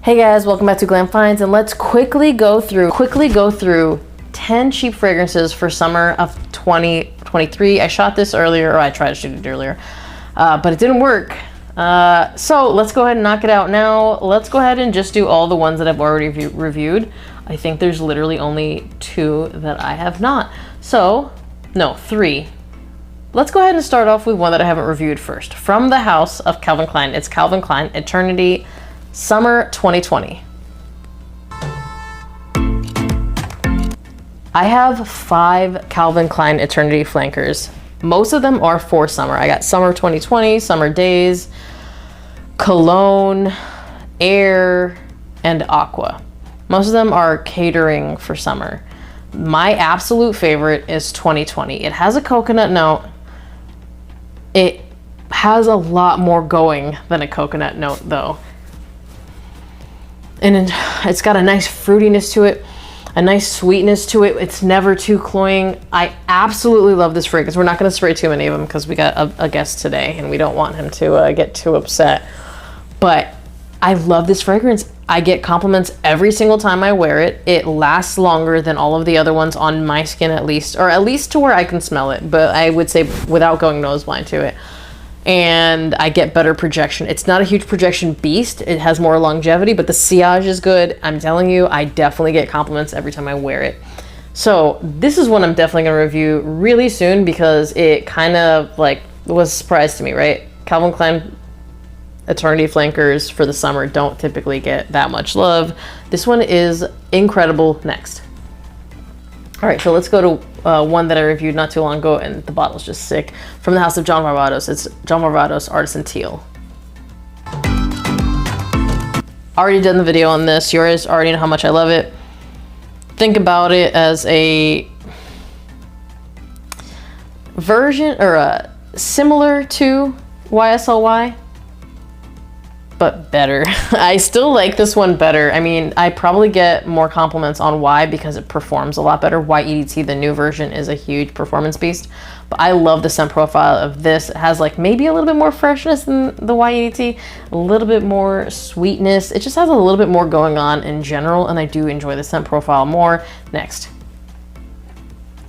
Hey guys, welcome back to Glam Finds, and let's quickly go through 10 cheap fragrances for summer of 2023. I shot this earlier, or I tried to shoot it earlier, but it didn't work. So let's go ahead and knock it out now. Let's go ahead and just do all the ones that I've already reviewed. I think there's literally only 2 that I have not. So, no, 3. Let's go ahead and start off with one that I haven't reviewed first. From the house of Calvin Klein, it's Calvin Klein Eternity Summer 2020. I have 5 Calvin Klein Eternity flankers. Most of them are for summer. I got Summer 2020, Summer Days, Cologne, Air, and Aqua. Most of them are catering for summer. My absolute favorite is 2020. It has a coconut note. It has a lot more going than a coconut note though. And it's got a nice fruitiness to it, a nice sweetness to it. It's never too cloying. I absolutely love this fragrance. We're not going to spray too many of them because we got a guest today and we don't want him to get too upset. But I love this fragrance. I get compliments every single time I wear it. It lasts longer than all of the other ones on my skin at least, or at least to where I can smell it. But I would say without going nose blind to it. And I get better projection. It's not a huge projection beast. It has more longevity, but the sillage is good. I'm telling you, I definitely get compliments every time I wear it. So this is one I'm definitely gonna review really soon because it kind of like was a surprise to me, right? Calvin Klein Eternity flankers for the summer don't typically get that much love. This one is incredible. Next. All right, so let's go to one that I reviewed not too long ago, and the bottle's just sick. From the house of John Varvatos, it's John Varvatos Artisan Teal. Already done the video on this. You guys already know how much I love it. Think about it as a version, or similar to YSLY, but better. I still like this one better. I mean, I probably get more compliments on Y because it performs a lot better. YEDT, the new version, is a huge performance beast, but I love the scent profile of this. It has like maybe a little bit more freshness than the YEDT, a little bit more sweetness. It just has a little bit more going on in general, and I do enjoy the scent profile more. Next.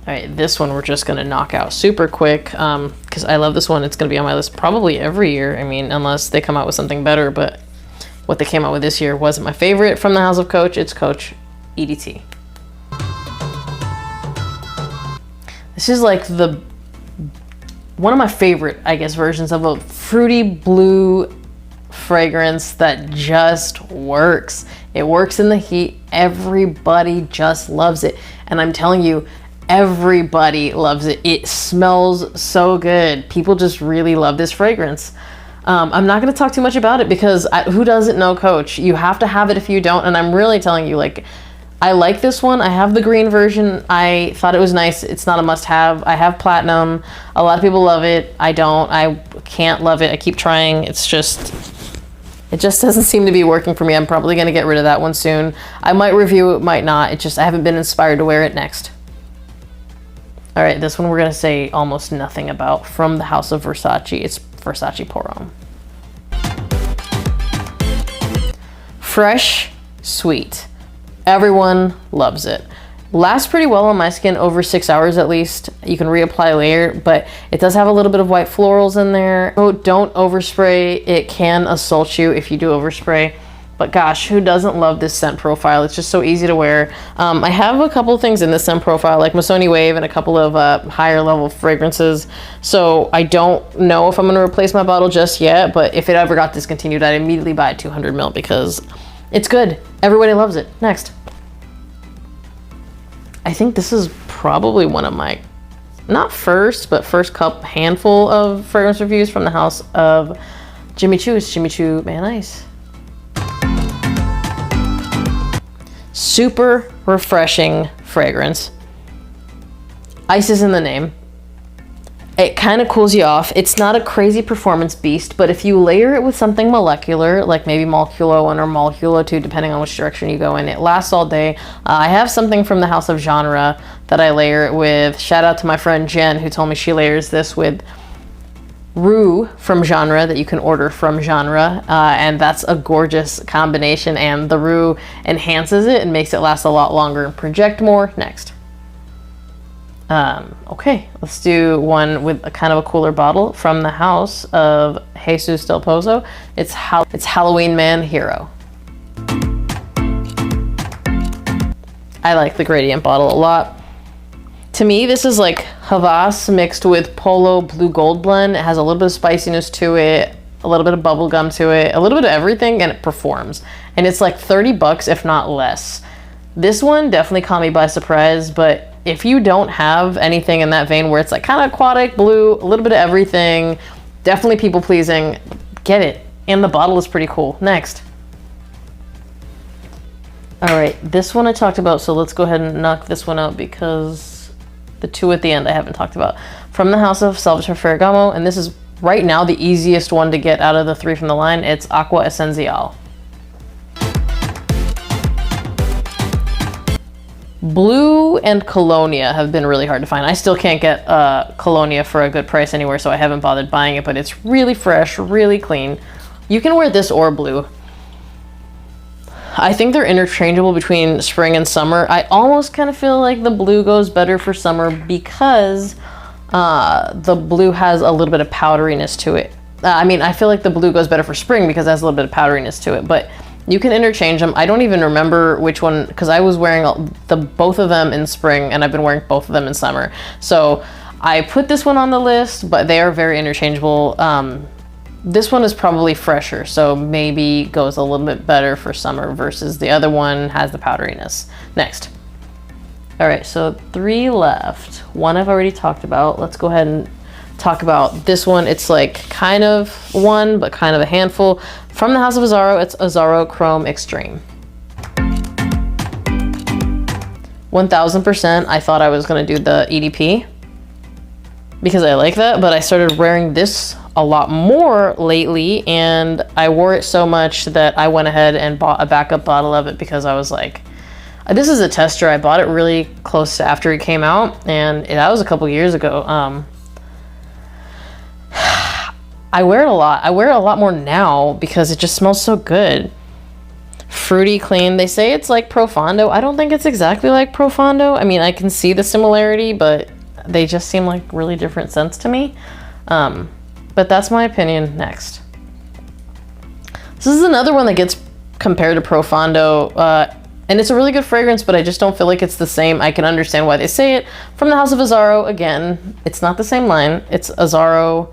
All right, this one we're just gonna knock out super quick because I love this one. It's gonna be on my list probably every year. I mean, unless they come out with something better, but what they came out with this year wasn't my favorite. From the house of Coach, it's Coach EDT. This is like one of my favorite, I guess, versions of a fruity blue fragrance that just works. It works in the heat. Everybody just loves it. And I'm telling you, everybody loves it. It smells so good. People just really love this fragrance. I'm not going to talk too much about it because who doesn't know Coach? You have to have it if you don't. And I'm really telling you, like, I like this one. I have the green version. I thought it was nice. It's not a must-have. I have platinum. A lot of people love it. I don't. I can't love it. I keep trying. It just doesn't seem to be working for me. I'm probably going to get rid of that one soon. I might review it, might not. I haven't been inspired to wear it. Next. All right, this one we're gonna say almost nothing about. From the house of Versace, it's Versace Pour Homme. Fresh, sweet. Everyone loves it. Lasts pretty well on my skin, over 6 hours at least. You can reapply later, but it does have a little bit of white florals in there. Oh, don't overspray. It can assault you if you do overspray. But gosh, who doesn't love this scent profile? It's just so easy to wear. I have a couple of things in this scent profile, like Missoni Wave and a couple of higher level fragrances. So I don't know if I'm gonna replace my bottle just yet, but if it ever got discontinued, I'd immediately buy a 200 ml because it's good. Everybody loves it. Next. I think this is probably one of my, not first, but first handful of fragrance reviews from the house of Jimmy Choo. It's Jimmy Choo Man Ice. Super refreshing fragrance. Ice is in the name. It kind of cools you off. It's not a crazy performance beast, but if you layer it with something molecular, like maybe Moleculo 1 or Moleculo 2, depending on which direction you go in, it lasts all day. I have something from the house of Genre that I layer it with. Shout out to my friend Jen, who told me she layers this with roux from Genre that you can order from Genre, and that's a gorgeous combination, and the roux enhances it and makes it last a lot longer and project more. Next. Okay, let's do one with a kind of a cooler bottle from the house of Jesus Del Pozo. It's Halloween Man Hero. I like the gradient bottle a lot. To me, this is like Havas mixed with Polo Blue Gold blend. It has a little bit of spiciness to it, a little bit of bubble gum to it, a little bit of everything, and it performs. And it's like 30 bucks, if not less. This one definitely caught me by surprise, but if you don't have anything in that vein where it's like kind of aquatic, blue, a little bit of everything, definitely people pleasing, get it. And the bottle is pretty cool. Next. All right, this one I talked about, so let's go ahead and knock this one out because the two at the end I haven't talked about. From the house of Salvatore Ferragamo, and this is right now the easiest one to get out of the three from the line. It's Aqua Essenziale. Blue and Colonia have been really hard to find. I still can't get Colonia for a good price anywhere, so I haven't bothered buying it, but it's really fresh, really clean. You can wear this or blue. I think they're interchangeable between spring and summer. I almost kind of feel like the blue goes better for summer because the blue has a little bit of powderiness to it. I mean, I feel like the blue goes better for spring because it has a little bit of powderiness to it, but you can interchange them. I don't even remember which one, because I was wearing both of them in spring and I've been wearing both of them in summer. So I put this one on the list, but they are very interchangeable. This one is probably fresher, so maybe goes a little bit better for summer versus the other one has the powderiness. Next. All right, so 3 left. One I've already talked about. Let's go ahead and talk about this one. It's like kind of one, but kind of a handful. From the house of Azzaro, it's Azzaro Chrome Extreme. 1000%, I thought I was gonna do the EDP because I like that, but I started wearing this a lot more lately, and I wore it so much that I went ahead and bought a backup bottle of it because I was like, this is a tester. I bought it really close to after it came out, and that was a couple years ago. I wear it a lot. I wear it a lot more now because it just smells so good. Fruity, clean. They say it's like Profondo. I don't think it's exactly like Profondo. I mean, I can see the similarity, but they just seem like really different scents to me. But that's my opinion. Next. This is another one that gets compared to Profondo, and it's a really good fragrance, but I just don't feel like it's the same. I can understand why they say it. From the house of Azzaro, again, it's not the same line. It's Azzaro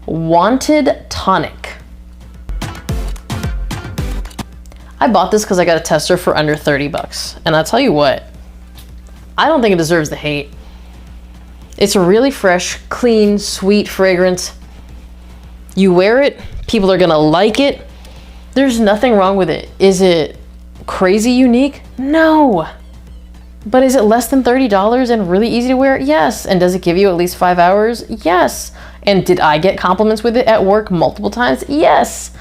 Wanted Tonic. I bought this because I got a tester for under 30 bucks, and I'll tell you what, I don't think it deserves the hate. It's a really fresh, clean, sweet fragrance. You wear it, people are gonna like it. There's nothing wrong with it. Is it crazy unique? No. But is it less than $30 and really easy to wear? Yes. And does it give you at least 5 hours? Yes. And did I get compliments with it at work multiple times? Yes.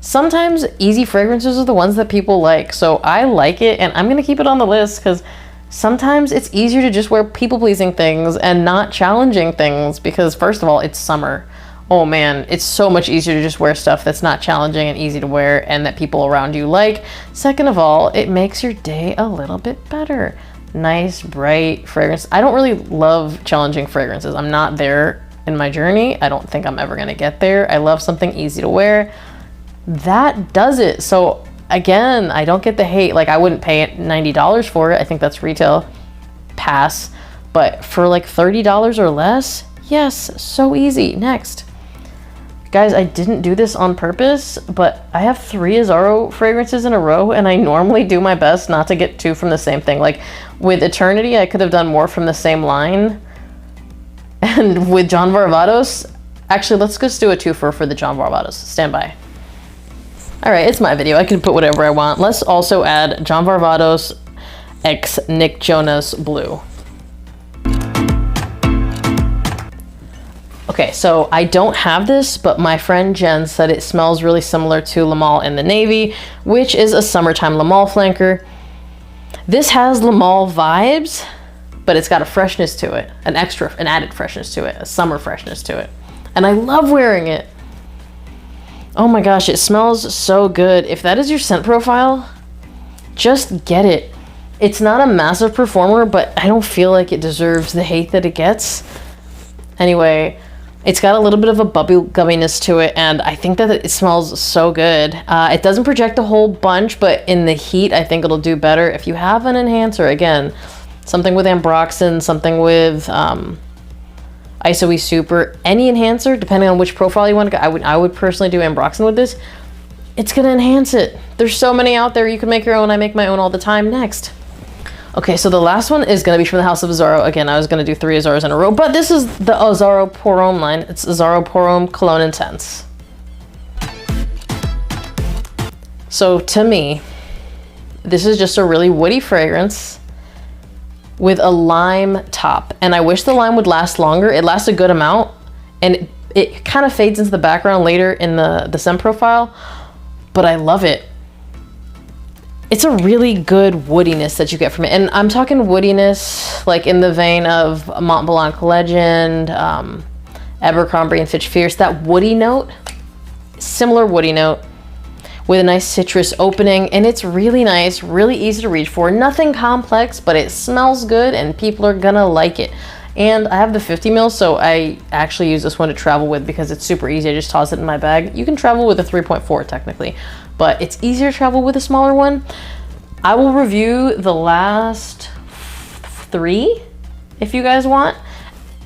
Sometimes easy fragrances are the ones that people like. So I like it, and I'm gonna keep it on the list because sometimes it's easier to just wear people-pleasing things and not challenging things because, first of all, it's summer. Oh man, it's so much easier to just wear stuff that's not challenging and easy to wear and that people around you like. Second of all, it makes your day a little bit better. Nice, bright fragrance. I don't really love challenging fragrances. I'm not there in my journey. I don't think I'm ever gonna get there. I love something easy to wear. That does it. So again, I don't get the hate. Like, I wouldn't pay $90 for it. I think that's retail. Pass. But for like $30 or less, yes, so easy. Next. Guys, I didn't do this on purpose, but I have 3 Azzaro fragrances in a row, and I normally do my best not to get 2 from the same thing. Like with Eternity, I could have done more from the same line. And with John Varvatos, actually, let's just do a twofer for the John Varvatos. Stand by. All right, it's my video. I can put whatever I want. Let's also add John Varvatos x Nick Jonas Blue. Okay, so I don't have this, but my friend Jen said it smells really similar to Le Male in the Navy, which is a summertime Le Male flanker. This has Le Male vibes, but it's got a freshness to it, an added freshness to it, a summer freshness to it. and I love wearing it. Oh my gosh, it smells so good. If that is your scent profile, just get it. It's not a massive performer, but I don't feel like it deserves the hate that it gets. Anyway, it's got a little bit of a bubble gumminess to it, and I think that it smells so good. It doesn't project a whole bunch, but in the heat, I think it'll do better. If you have an enhancer, again, something with ambroxan, something with ISOE Super, any enhancer, depending on which profile you want to go, I would personally do ambroxan with this. It's gonna enhance it. There's so many out there. You can make your own. I make my own all the time. Next. Okay, so the last one is gonna be from the House of Azzaro. Again, I was gonna do 3 Azzaros in a row, but this is the Azzaro Pour Homme line. It's Azzaro Pour Homme Cologne Intense. So to me, this is just a really woody fragrance with a lime top. And I wish the lime would last longer. It lasts a good amount, and it kind of fades into the background later in the scent profile, but I love it. It's a really good woodiness that you get from it. And I'm talking woodiness like in the vein of Mont Blanc Legend, Abercrombie and Fitch Fierce. That woody note, similar woody note with a nice citrus opening. And it's really nice, really easy to reach for. Nothing complex, but it smells good and people are gonna like it. And I have the 50 ml, so I actually use this one to travel with because it's super easy. I just toss it in my bag. You can travel with a 3.4 technically, but it's easier to travel with a smaller one. I will review the last 3 if you guys want.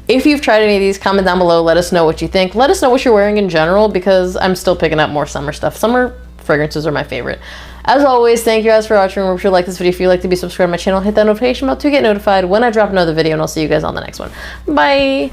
If you've tried any of these, comment down below. Let us know what you think. Let us know what you're wearing in general because I'm still picking up more summer stuff. Summer fragrances are my favorite. As always, thank you guys for watching. Remember to like this video if you'd like to be subscribed to my channel. Hit that notification bell to get notified when I drop another video, and I'll see you guys on the next one. Bye!